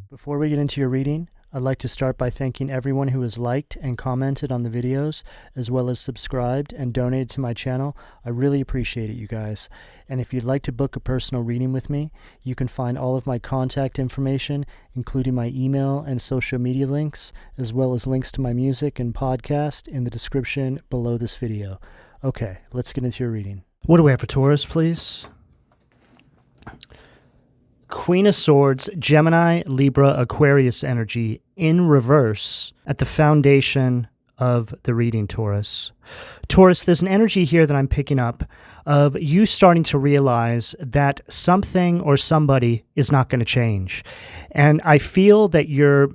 Before we get into your reading, I'd like to start by thanking everyone who has liked and commented on the videos, as well as subscribed and donated to my channel. I really appreciate it, you guys. And if you'd like to book a personal reading with me, you can find all of my contact information, including my email and social media links, as well as links to my music and podcast in the description below this video. Okay, let's get into your reading. What do we have for Taurus, please? Queen of Swords, Gemini, Libra, Aquarius energy in reverse at the foundation of the reading, Taurus. Taurus, there's an energy here that I'm picking up of you starting to realize that something or somebody is not going to change. And I feel that you're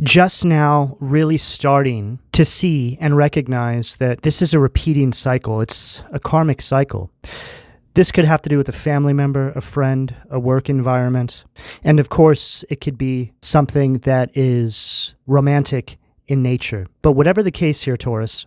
just now really starting to see and recognize that this is a repeating cycle. It's a karmic cycle. This could have to do with a family member, a friend, a work environment, and of course, it could be something that is romantic in nature. But whatever the case here, Taurus,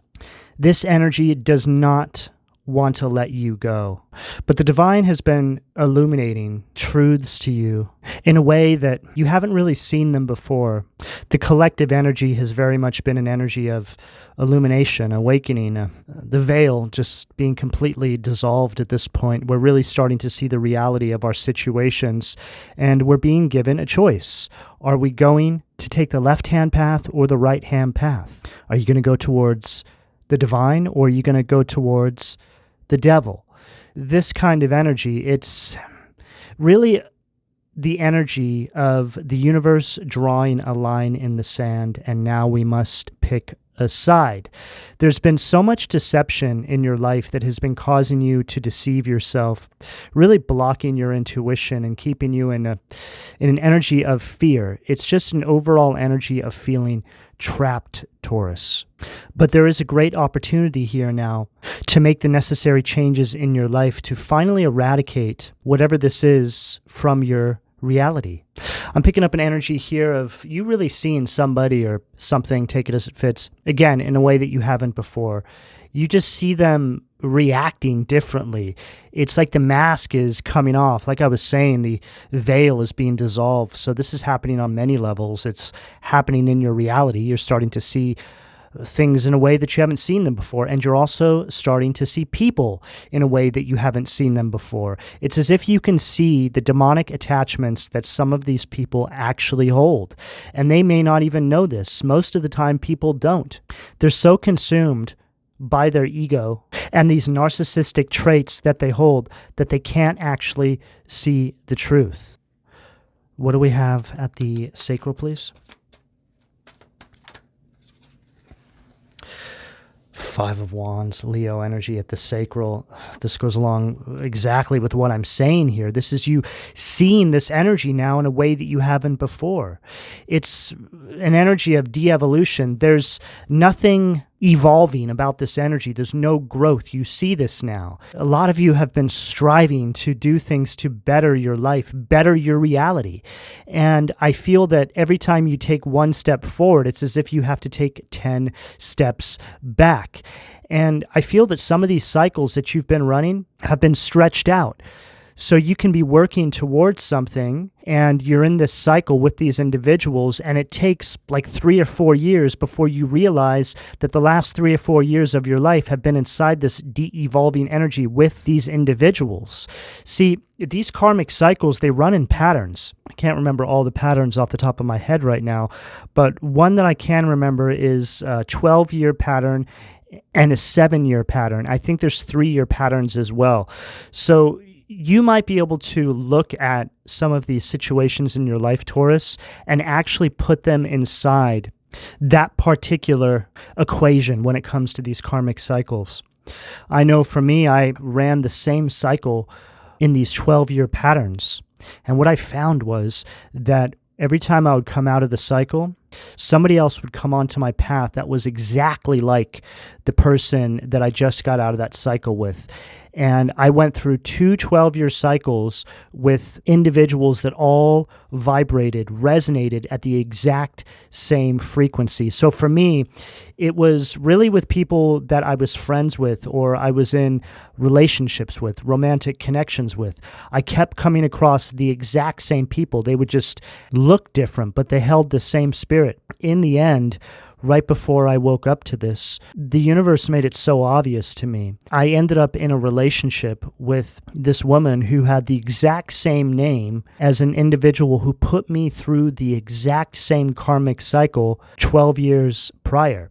this energy does not want to let you go. But the divine has been illuminating truths to you in a way that you haven't really seen them before. The collective energy has very much been an energy of illumination, awakening, the veil just being completely dissolved at this point. We're really starting to see the reality of our situations, and we're being given a choice. Are we going to take the left-hand path or the right-hand path? Are you going to go towards the divine, or are you going to go towards the devil? This kind of energy, it's really the energy of the universe drawing a line in the sand, and now we must pick a side. There's been so much deception in your life that has been causing you to deceive yourself, really blocking your intuition and keeping you in an energy of fear. It's just an overall energy of feeling trapped, Taurus. But there is a great opportunity here now to make the necessary changes in your life to finally eradicate whatever this is from your reality. I'm picking up an energy here of you really seeing somebody or something, take it as it fits, again, in a way that you haven't before. You just see them reacting differently. It's like the mask is coming off. Like I was saying, the veil is being dissolved. So this is happening on many levels. It's happening in your reality. You're starting to see things in a way that you haven't seen them before, and you're also starting to see people in a way that you haven't seen them before. It's as if you can see the demonic attachments that some of these people actually hold, and they may not even know this. Most of the time, people don't. They're so consumed by their ego and these narcissistic traits that they hold that they can't actually see the truth. What do we have at the sacral, please? Five of Wands, Leo energy at the sacral. This goes along exactly with what I'm saying here. This is you seeing this energy now in a way that you haven't before. It's an energy of de-evolution. There's nothing evolving about this energy. There's no growth. You see this now. A lot of you have been striving to do things to better your life, better your reality. And I feel that every time you take one step forward, it's as if you have to take 10 steps back. And I feel that some of these cycles that you've been running have been stretched out. So you can be working towards something and you're in this cycle with these individuals, and it takes like 3 or 4 years before you realize that the last 3 or 4 years of your life have been inside this de-evolving energy with these individuals. See, these karmic cycles, they run in patterns. I can't remember all the patterns off the top of my head right now, but one that I can remember is a 12-year pattern and a 7-year pattern. I think there's 3-year patterns as well. So you might be able to look at some of these situations in your life, Taurus, and actually put them inside that particular equation when it comes to these karmic cycles. I know for me, I ran the same cycle in these 12-year patterns. And what I found was that every time I would come out of the cycle, somebody else would come onto my path that was exactly like the person that I just got out of that cycle with. And I went through two 12-year cycles with individuals that all vibrated, resonated at the exact same frequency. So for me, it was really with people that I was friends with or I was in relationships with, romantic connections with. I kept coming across the exact same people. They would just look different, but they held the same spirit. In the end, right before I woke up to this, the universe made it so obvious to me. I ended up in a relationship with this woman who had the exact same name as an individual who put me through the exact same karmic cycle 12 years prior.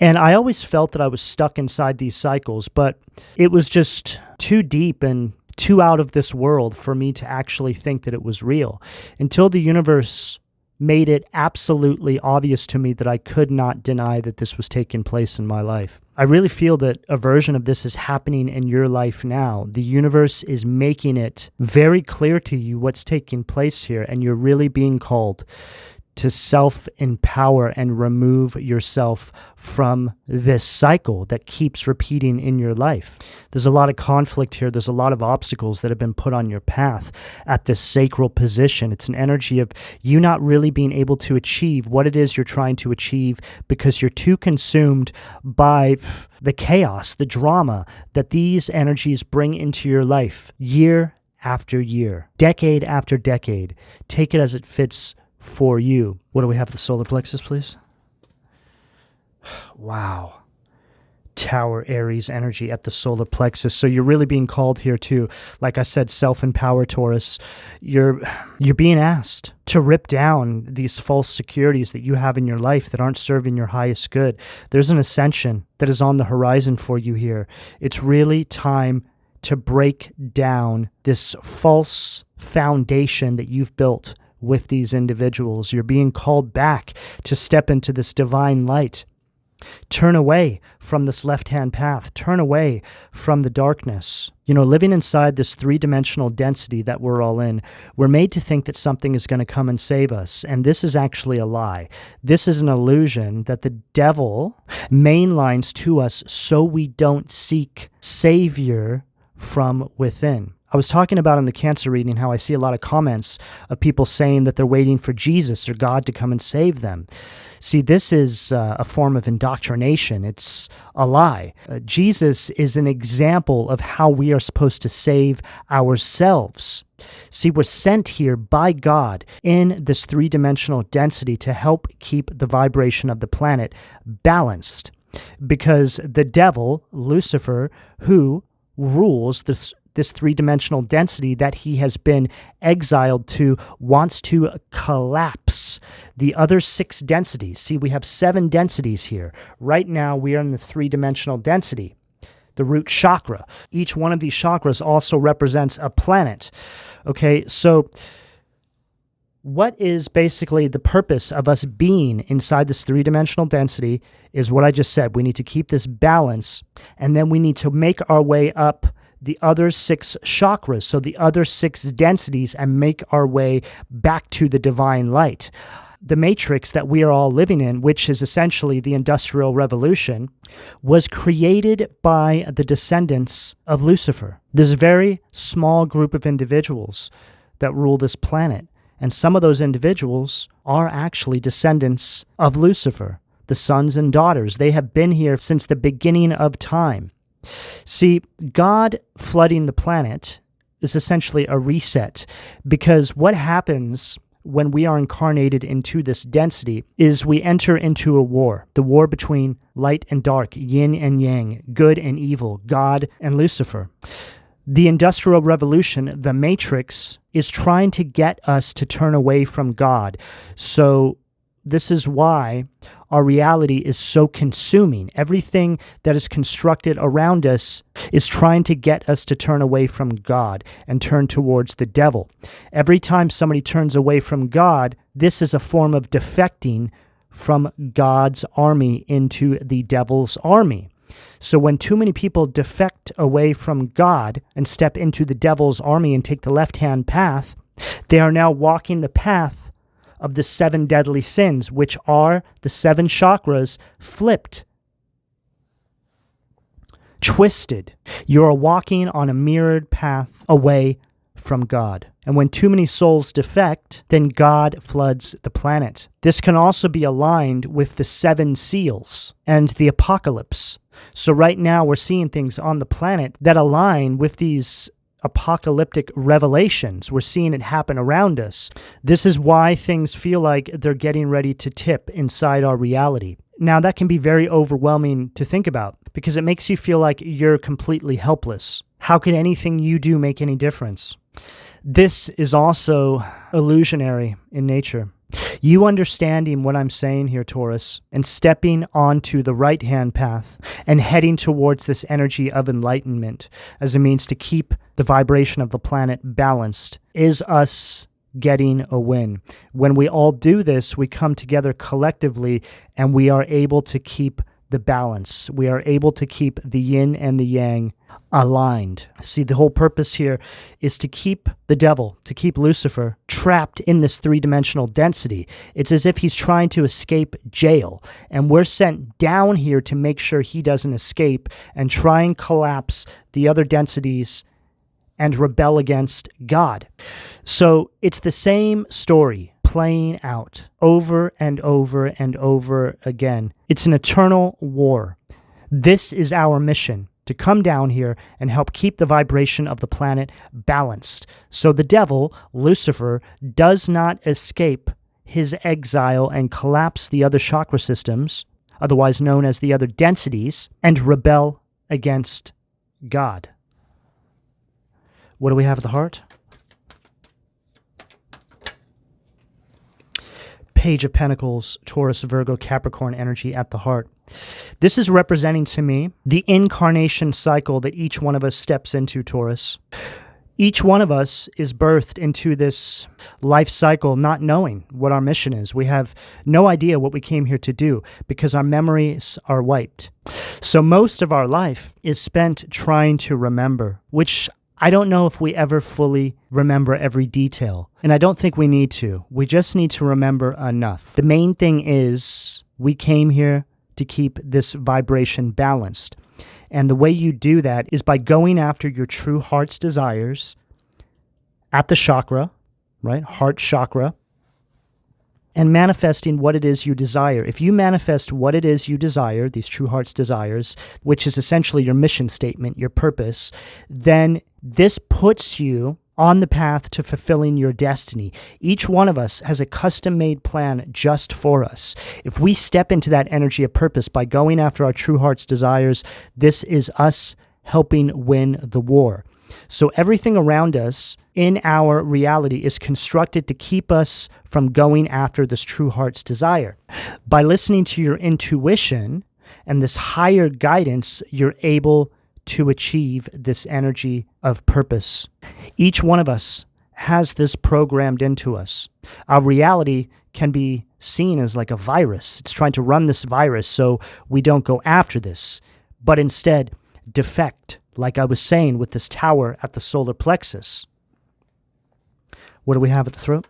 And I always felt that I was stuck inside these cycles, but it was just too deep and too out of this world for me to actually think that it was real until the universe made it absolutely obvious to me that I could not deny that this was taking place in my life. I really feel that a version of this is happening in your life now. The universe is making it very clear to you what's taking place here, and you're really being called to self-empower and remove yourself from this cycle that keeps repeating in your life. There's a lot of conflict here. There's a lot of obstacles that have been put on your path at this sacral position. It's an energy of you not really being able to achieve what it is you're trying to achieve because you're too consumed by the chaos, the drama that these energies bring into your life year after year, decade after decade. Take it as it fits for you. What do we have? The solar plexus, please. Wow. Tower Aries energy at the solar plexus. So you're really being called here too. Like I said, self-empower, Taurus. You're being asked to rip down these false securities that you have in your life that aren't serving your highest good. There's an ascension that is on the horizon for you here. It's really time to break down this false foundation that you've built with these individuals. You're being called back to step into this divine light. Turn away from this left-hand path. Turn away from the darkness. You know, living inside this three-dimensional density that we're all in, we're made to think that something is going to come and save us, and this is actually a lie. This is an illusion that the devil mainlines to us so we don't seek Savior from within. I was talking about in the Cancer reading how I see a lot of comments of people saying that they're waiting for Jesus or God to come and save them. See, this is a form of indoctrination. It's a lie. Jesus is an example of how we are supposed to save ourselves. See, we're sent here by God in this three-dimensional density to help keep the vibration of the planet balanced. Because the devil, Lucifer, who rules this three-dimensional density that he has been exiled to, wants to collapse the other 6 densities. See, we have 7 densities here. Right now, we are in the three-dimensional density, the root chakra. Each one of these chakras also represents a planet. Okay, so what is basically the purpose of us being inside this three-dimensional density is what I just said. We need to keep this balance, and then we need to make our way up the other 6 chakras, so the other 6 densities, and make our way back to the divine light. The matrix that we are all living in, which is essentially the Industrial Revolution, was created by the descendants of Lucifer. There's a very small group of individuals that rule this planet, and some of those individuals are actually descendants of Lucifer, the sons and daughters. They have been here since the beginning of time. See, God flooding the planet is essentially a reset, because what happens when we are incarnated into this density is we enter into a war, the war between light and dark, yin and yang, good and evil, God and Lucifer. The Industrial Revolution, the Matrix, is trying to get us to turn away from God. So this is why our reality is so consuming. Everything that is constructed around us is trying to get us to turn away from God and turn towards the devil. Every time somebody turns away from God, this is a form of defecting from God's army into the devil's army. So when too many people defect away from God and step into the devil's army and take the left-hand path, they are now walking the path of the 7 deadly sins, which are the 7 chakras flipped. twisted. You are walking on a mirrored path away from God. And when too many souls defect, then God floods the planet. This can also be aligned with the 7 seals and the apocalypse. So right now we're seeing things on the planet that align with these apocalyptic revelations. We're seeing it happen around us. This is why things feel like they're getting ready to tip inside our reality. Now, that can be very overwhelming to think about because it makes you feel like you're completely helpless. How could anything you do make any difference? This is also illusionary in nature. You understanding what I'm saying here, Taurus, and stepping onto the right-hand path and heading towards this energy of enlightenment as a means to keep the vibration of the planet balanced is us getting a win. When we all do this, we come together collectively and we are able to keep the balance. We are able to keep the yin and the yang aligned. See, the whole purpose here is to keep the devil, to keep Lucifer trapped in this 3-dimensional density. It's as if he's trying to escape jail, and we're sent down here to make sure he doesn't escape and try and collapse the other densities and rebel against God. So it's the same story playing out over and over and over again. It's an eternal war. This is our mission, to come down here and help keep the vibration of the planet balanced. So the devil, Lucifer, does not escape his exile and collapse the other chakra systems, otherwise known as the other densities, and rebel against God. What do we have at the heart? Page of Pentacles, Taurus, Virgo, Capricorn energy at the heart. This is representing to me the incarnation cycle that each one of us steps into, Taurus. Each one of us is birthed into this life cycle not knowing what our mission is. We have no idea what we came here to do because our memories are wiped. So most of our life is spent trying to remember, which I don't know if we ever fully remember every detail, and I don't think we need to. We just need to remember enough. The main thing is we came here to keep this vibration balanced, and the way you do that is by going after your true heart's desires at the chakra, right? Heart chakra, and manifesting what it is you desire. If you manifest what it is you desire, these true heart's desires, which is essentially your mission statement, your purpose, then this puts you on the path to fulfilling your destiny. Each one of us has a custom-made plan just for us. If we step into that energy of purpose by going after our true heart's desires, this is us helping win the war. So everything around us in our reality is constructed to keep us from going after this true heart's desire. By listening to your intuition and this higher guidance, you're able to achieve this energy of purpose. Each one of us has this programmed into us. Our reality can be seen as like a virus. It's trying to run this virus so we don't go after this, but instead defect, like I was saying with this tower at the solar plexus. What do we have at the throat?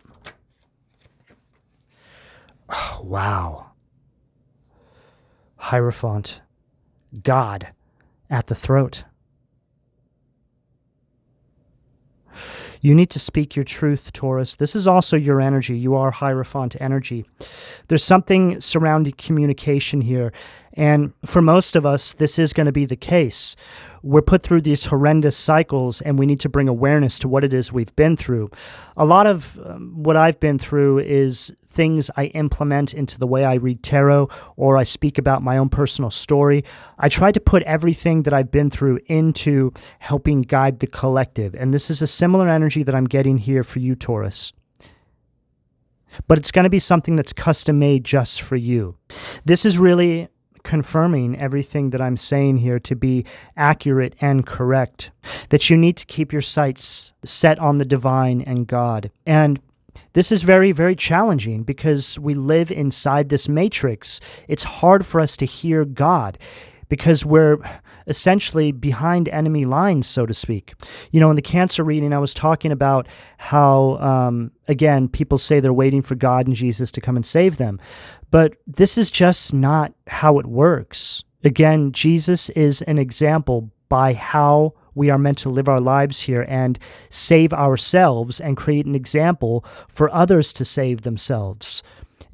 Oh, wow. Hierophant. God at the throat. You need to speak your truth, Taurus. This is also your energy. You are Hierophant energy. There's something surrounding communication here. And for most of us, this is going to be the case. We're put through these horrendous cycles, and we need to bring awareness to what it is we've been through. A lot of what I've been through is things I implement into the way I read tarot, or I speak about my own personal story. I try to put everything that I've been through into helping guide the collective. And this is a similar energy that I'm getting here for you, Taurus. But it's going to be something that's custom made just for you. This is really confirming everything that I'm saying here to be accurate and correct, that you need to keep your sights set on the divine and God. And this is very, very challenging because we live inside this matrix. It's hard for us to hear God because we're essentially behind enemy lines, so to speak. You know, in the Cancer reading, I was talking about how, again, people say they're waiting for God and Jesus to come and save them. But this is just not how it works. Again, Jesus is an example by how we are meant to live our lives here and save ourselves and create an example for others to save themselves.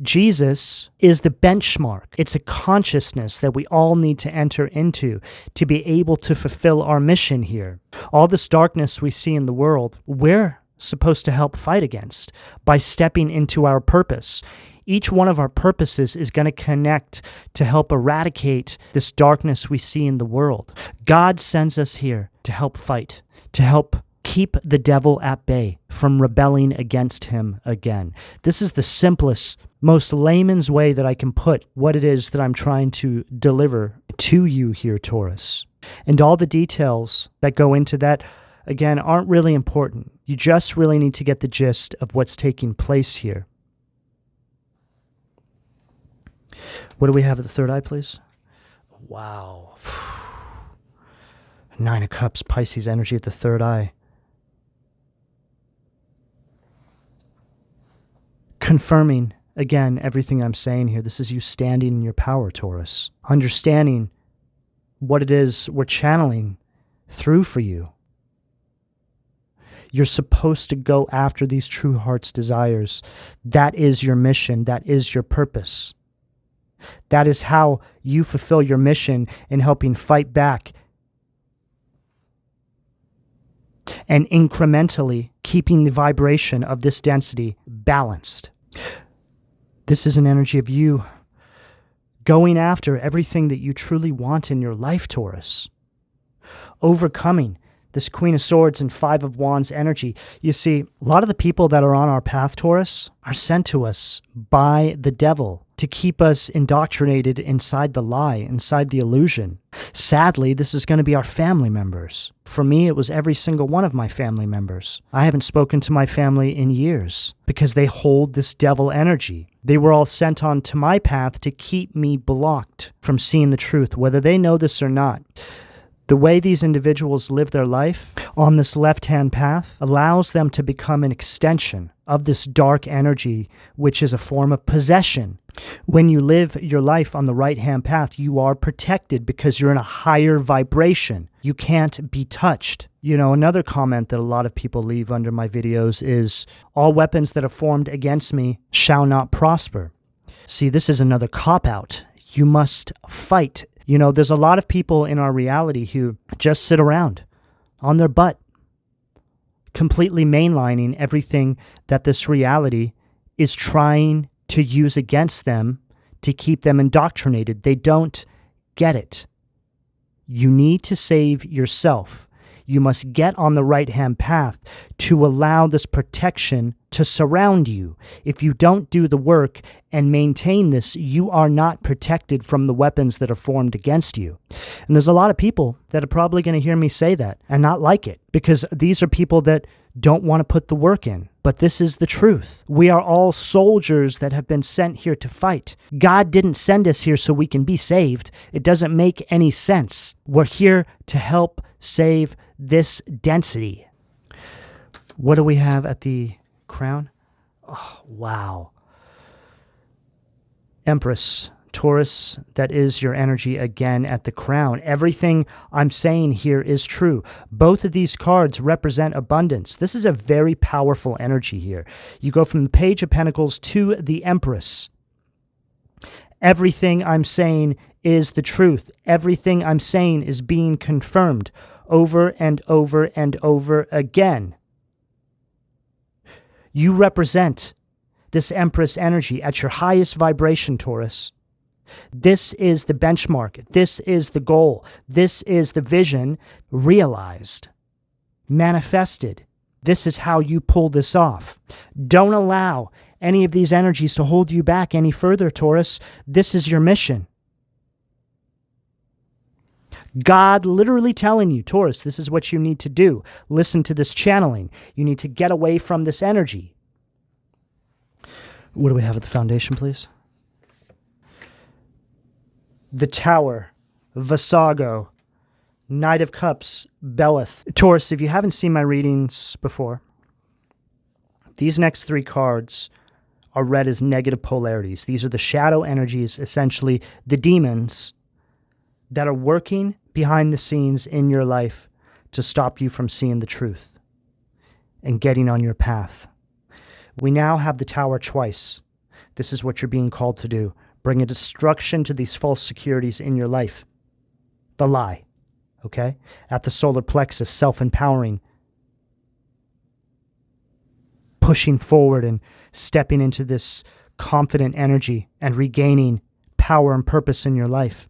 Jesus is the benchmark. It's a consciousness that we all need to enter into to be able to fulfill our mission here. All this darkness we see in the world, we're supposed to help fight against by stepping into our purpose. Each one of our purposes is going to connect to help eradicate this darkness we see in the world. God sends us here to help fight, to help keep the devil at bay from rebelling against him again. This is the simplest, most layman's way that I can put what it is that I'm trying to deliver to you here, Taurus. And all the details that go into that, again, aren't really important. You just really need to get the gist of what's taking place here. What do we have at the third eye, please? Wow. Nine of Cups, Pisces energy at the third eye. Confirming, again, everything I'm saying here. This is you standing in your power, Taurus. Understanding what it is we're channeling through for you. You're supposed to go after these true heart's desires. That is your mission. That is your purpose. That is how you fulfill your mission in helping fight back and incrementally keeping the vibration of this density balanced. This is an energy of you going after everything that you truly want in your life, Taurus. Overcoming this Queen of Swords and Five of Wands energy. You see, a lot of the people that are on our path, Taurus, are sent to us by the devil to keep us indoctrinated inside the lie, inside the illusion. Sadly, this is going to be our family members. For me, it was every single one of my family members. I haven't spoken to my family in years because they hold this devil energy. They were all sent on to my path to keep me blocked from seeing the truth, whether they know this or not. The way these individuals live their life on this left-hand path allows them to become an extension of this dark energy, which is a form of possession. When you live your life on the right-hand path, you are protected because you're in a higher vibration. You can't be touched. You know, another comment that a lot of people leave under my videos is, all weapons that are formed against me shall not prosper. See, this is another cop-out. You must fight. You know, there's a lot of people in our reality who just sit around on their butt, completely mainlining everything that this reality is trying to use against them to keep them indoctrinated. They don't get it. You need to save yourself. You must get on the right-hand path to allow this protection to surround you. If you don't do the work and maintain this, you are not protected from the weapons that are formed against you. And there's a lot of people that are probably going to hear me say that and not like it, because these are people that don't want to put the work in. But this is the truth. We are all soldiers that have been sent here to fight. God didn't send us here so we can be saved. It doesn't make any sense. We're here to help save this density. What do we have at the crown? Oh, wow. Empress, Taurus, that is your energy again at the crown. Everything I'm saying here is true. Both of these cards represent abundance. This is a very powerful energy here. You go from the Page of Pentacles to the Empress. Everything I'm saying is the truth. Everything I'm saying is being confirmed over and over and over again. You represent this Empress energy at your highest vibration, Taurus. This is the benchmark. This is the goal. This is the vision realized, manifested. This is how you pull this off. Don't allow any of these energies to hold you back any further, Taurus. This is your mission. God literally telling you, Taurus, this is what you need to do. Listen to this channeling. You need to get away from this energy. What do we have at the foundation, please? The Tower, Vasago, Knight of Cups, Belith. Taurus, if you haven't seen my readings before, these next three cards are read as negative polarities. These are the shadow energies, essentially the demons that are working behind the scenes in your life to stop you from seeing the truth and getting on your path. We now have the Tower twice. This is what you're being called to do. Bring a destruction to these false securities in your life. The lie, okay? At the solar plexus, self-empowering, pushing forward and stepping into this confident energy and regaining power and purpose in your life.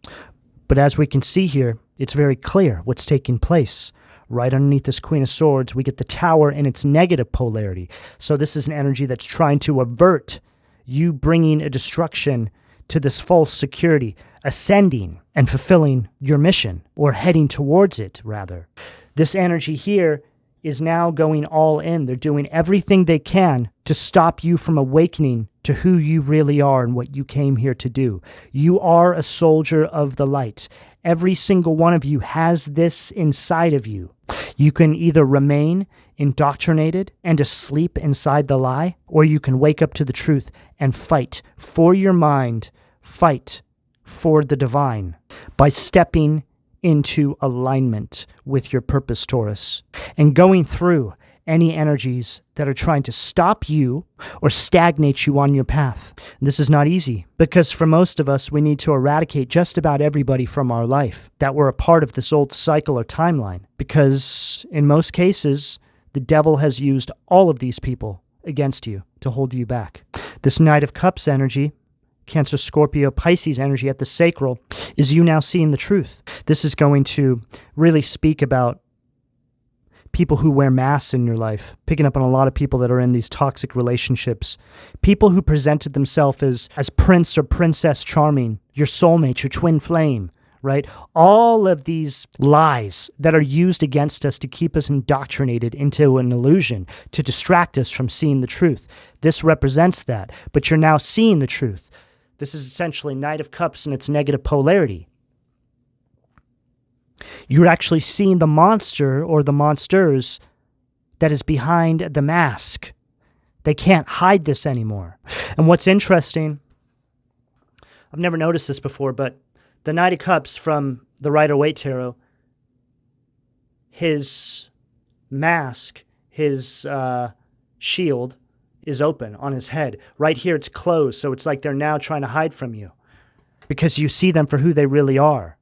But as we can see here, it's very clear what's taking place. Right underneath this Queen of Swords, we get the Tower in its negative polarity. So this is an energy that's trying to avert you bringing a destruction to this false security, ascending and fulfilling your mission, or heading towards it, rather. This energy here is now going all in. They're doing everything they can to stop you from awakening to who you really are and what you came here to do. You are a soldier of the light. Every single one of you has this inside of you. You can either remain indoctrinated and asleep inside the lie, or you can wake up to the truth and fight for your mind, fight for the divine by stepping into alignment with your purpose, Taurus, and going through any energies that are trying to stop you or stagnate you on your path. This is not easy, because for most of us, we need to eradicate just about everybody from our life that were a part of this old cycle or timeline, because in most cases, the devil has used all of these people against you to hold you back. This Knight of Cups energy, Cancer, Scorpio, Pisces energy at the sacral, is you now seeing the truth. This is going to really speak about people who wear masks in your life, picking up on a lot of people that are in these toxic relationships, people who presented themselves as prince or princess charming, your soulmate, your twin flame, right? All of these lies that are used against us to keep us indoctrinated into an illusion, to distract us from seeing the truth. This represents that, but you're now seeing the truth. This is essentially Knight of Cups in its negative polarity. You're actually seeing the monster or the monsters that is behind the mask. They can't hide this anymore. And what's interesting, I've never noticed this before, but the Knight of Cups from the Rider-Waite Tarot, his mask, his shield is open on his head. Right here it's closed, so it's like they're now trying to hide from you because you see them for who they really are.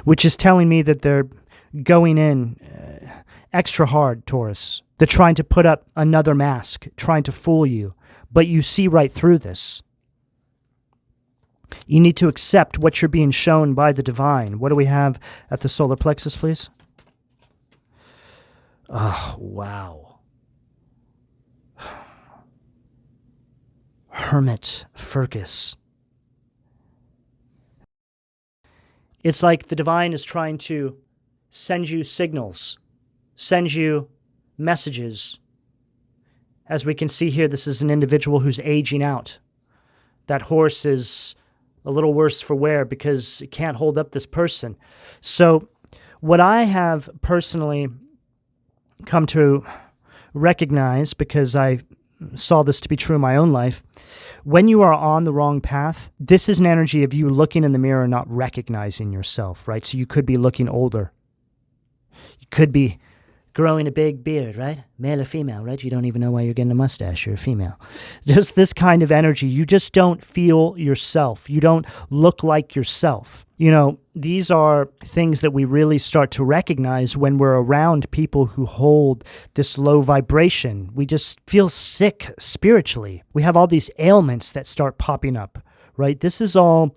Which is telling me that they're going in extra hard, Taurus. They're trying to put up another mask, trying to fool you. But you see right through this. You need to accept what you're being shown by the divine. What do we have at the solar plexus, please? Oh, wow. Hermit Firkus. It's like the divine is trying to send you signals, send you messages. As we can see here, this is an individual who's aging out. That horse is a little worse for wear because it can't hold up this person. So what I have personally come to recognize, because I saw this to be true in my own life, when you are on the wrong path, this is an energy of you looking in the mirror and not recognizing yourself, right? So you could be looking older. You could be growing a big beard, right? Male or female, right? You don't even know why you're getting a mustache. You're a female. Just this kind of energy. You just don't feel yourself. You don't look like yourself. You know, these are things that we really start to recognize when we're around people who hold this low vibration. We just feel sick spiritually. We have all these ailments that start popping up, right? This is all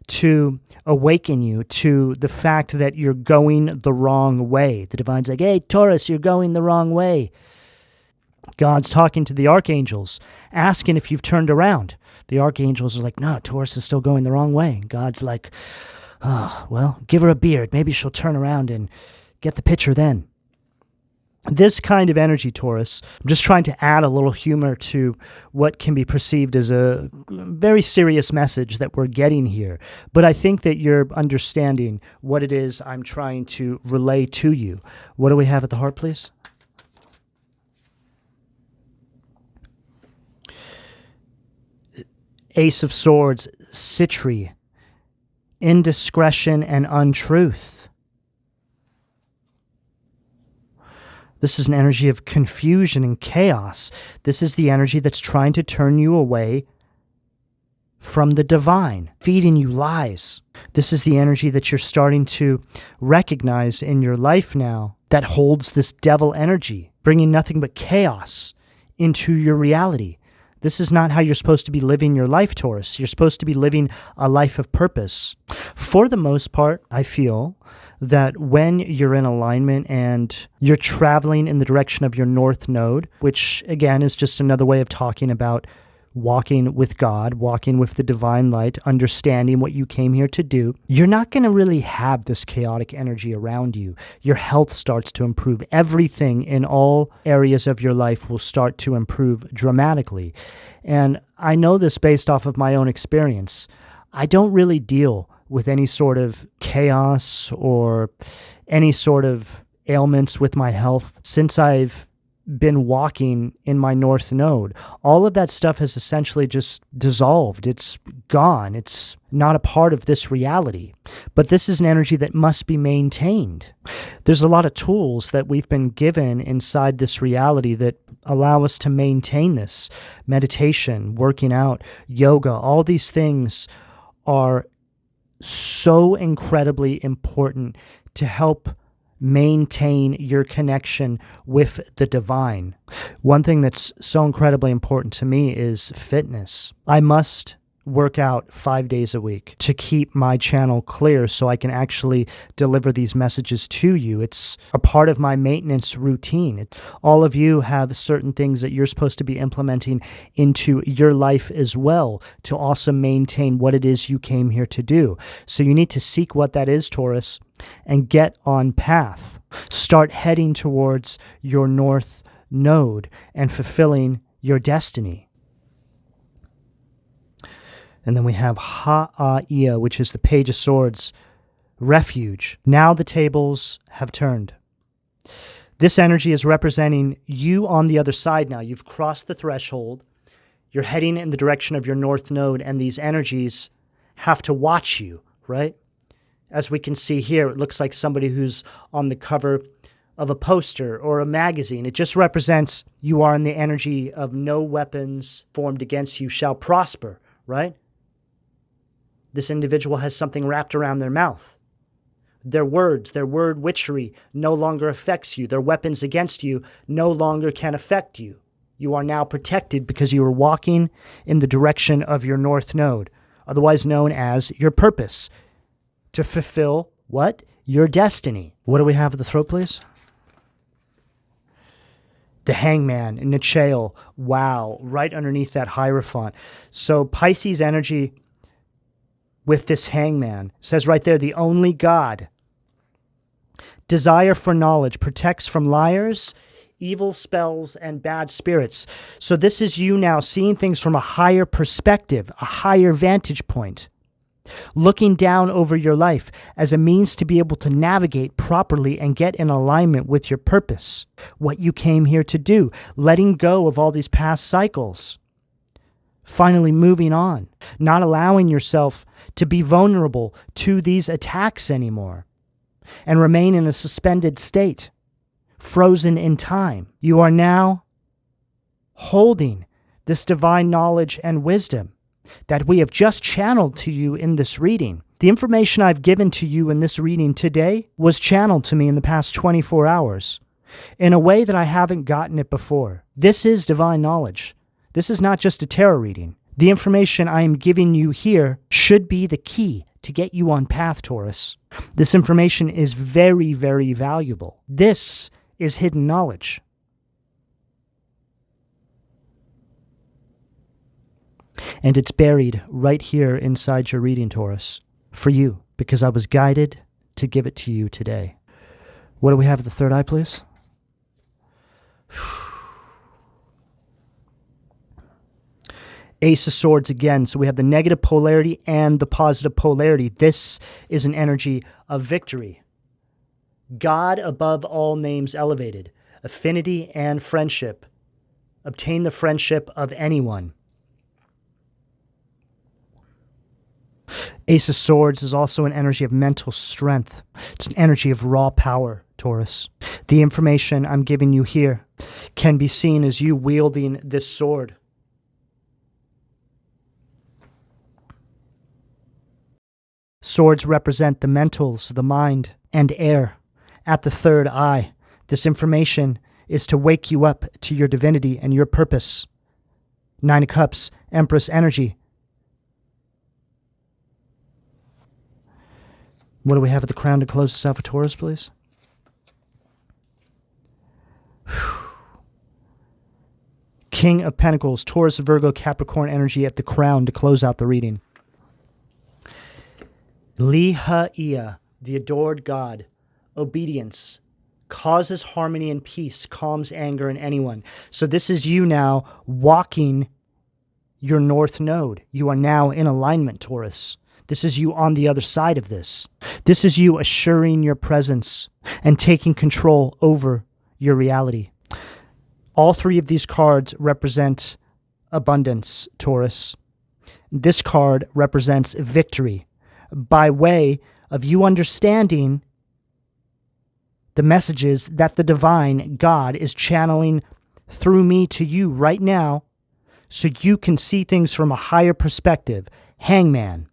to awaken you to the fact that you're going the wrong way. The divine's like, hey, Taurus, you're going the wrong way. God's talking to the archangels, asking if you've turned around. The archangels are like, no, Taurus is still going the wrong way. God's like, oh, well, give her a beard. Maybe she'll turn around and get the picture then. This kind of energy, Taurus, I'm just trying to add a little humor to what can be perceived as a very serious message that we're getting here. But I think that you're understanding what it is I'm trying to relay to you. What do we have at the heart, please? Ace of Swords, Citri, indiscretion and untruth. This is an energy of confusion and chaos. This is the energy that's trying to turn you away from the divine, feeding you lies. This is the energy that you're starting to recognize in your life now that holds this devil energy, bringing nothing but chaos into your reality. This is not how you're supposed to be living your life, Taurus. You're supposed to be living a life of purpose. For the most part, I feel that when you're in alignment and you're traveling in the direction of your north node, which again is just another way of talking about walking with God, walking with the divine light, understanding what you came here to do, you're not going to really have this chaotic energy around you. Your health starts to improve. Everything in all areas of your life will start to improve dramatically. And I know this based off of my own experience. I don't really deal with any sort of chaos or any sort of ailments with my health since I've been walking in my north node. All of that stuff has essentially just dissolved. It's gone. It's not a part of this reality. But this is an energy that must be maintained. There's a lot of tools that we've been given inside this reality that allow us to maintain this. Meditation, working out, yoga, all these things are so incredibly important to help maintain your connection with the divine. One thing that's so incredibly important to me is fitness. I must work out 5 days a week to keep my channel clear so I can actually deliver these messages to you. It's a part of my maintenance routine. All of you have certain things that you're supposed to be implementing into your life as well to also maintain what it is you came here to do. So you need to seek what that is, Taurus, and get on path. Start heading towards your north node and fulfilling your destiny. And then we have Ha'a'ia, which is the Page of Swords, refuge. Now the tables have turned. This energy is representing you on the other side now. You've crossed the threshold. You're heading in the direction of your north node, and these energies have to watch you, right? As we can see here, it looks like somebody who's on the cover of a poster or a magazine. It just represents you are in the energy of no weapons formed against you shall prosper, right? This individual has something wrapped around their mouth. Their words, their word witchery no longer affects you. Their weapons against you no longer can affect you. You are now protected because you are walking in the direction of your north node, otherwise known as your purpose, to fulfill what? Your destiny. What do we have at the throat, please? The Hangman, Nichael, wow, right underneath that Hierophant. So Pisces energy with this Hangman says right there, the only God. Desire for knowledge protects from liars, evil spells, and bad spirits. So this is you now seeing things from a higher perspective, a higher vantage point. Looking down over your life as a means to be able to navigate properly and get in alignment with your purpose, what you came here to do, letting go of all these past cycles, finally moving on, not allowing yourself to be vulnerable to these attacks anymore and remain in a suspended state, frozen in time. You are now holding this divine knowledge and wisdom that we have just channeled to you in this reading. The information I've given to you in this reading today was channeled to me in the past 24 hours in a way that I haven't gotten it before. This is divine knowledge. This is not just a tarot reading. The information I am giving you here should be the key to get you on path, Taurus. This information is very, very valuable. This is hidden knowledge. And it's buried right here inside your reading, Taurus, for you, because I was guided to give it to you today. What do we have at the third eye, please? Ace of Swords again. So we have the negative polarity and the positive polarity. This is an energy of victory. God above all names elevated. Affinity and friendship. Obtain the friendship of anyone. Ace of Swords is also an energy of mental strength. It's an energy of raw power, Taurus. The information I'm giving you here can be seen as you wielding this sword. Swords represent the mentals, the mind, and air. At the third eye, this information is to wake you up to your divinity and your purpose. Nine of Cups, Empress energy. What do we have at the crown to close this out for Taurus, please? King of Pentacles, Taurus, Virgo, Capricorn energy at the crown to close out the reading. Liha-ia, the adored God. Obedience causes harmony and peace, calms anger in anyone. So this is you now walking your north node. You are now in alignment, Taurus. This is you on the other side of this. This is you assuring your presence and taking control over your reality. All three of these cards represent abundance, Taurus. This card represents victory by way of you understanding the messages that the divine God is channeling through me to you right now so you can see things from a higher perspective. Hangman.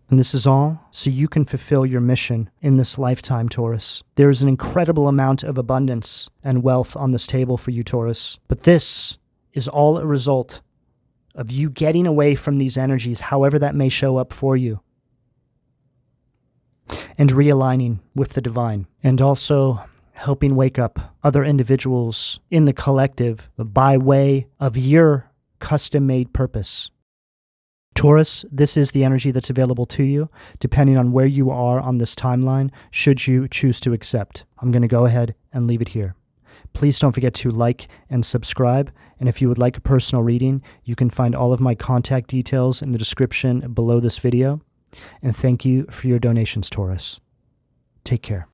And this is all so you can fulfill your mission in this lifetime, Taurus. There is an incredible amount of abundance and wealth on this table for you, Taurus. But this is all a result of you getting away from these energies, however that may show up for you, and realigning with the divine, and also helping wake up other individuals in the collective by way of your custom-made purpose. Taurus, this is the energy that's available to you, depending on where you are on this timeline, should you choose to accept. I'm going to go ahead and leave it here. Please don't forget to like and subscribe, and if you would like a personal reading, you can find all of my contact details in the description below this video. And thank you for your donations, Taurus. Take care.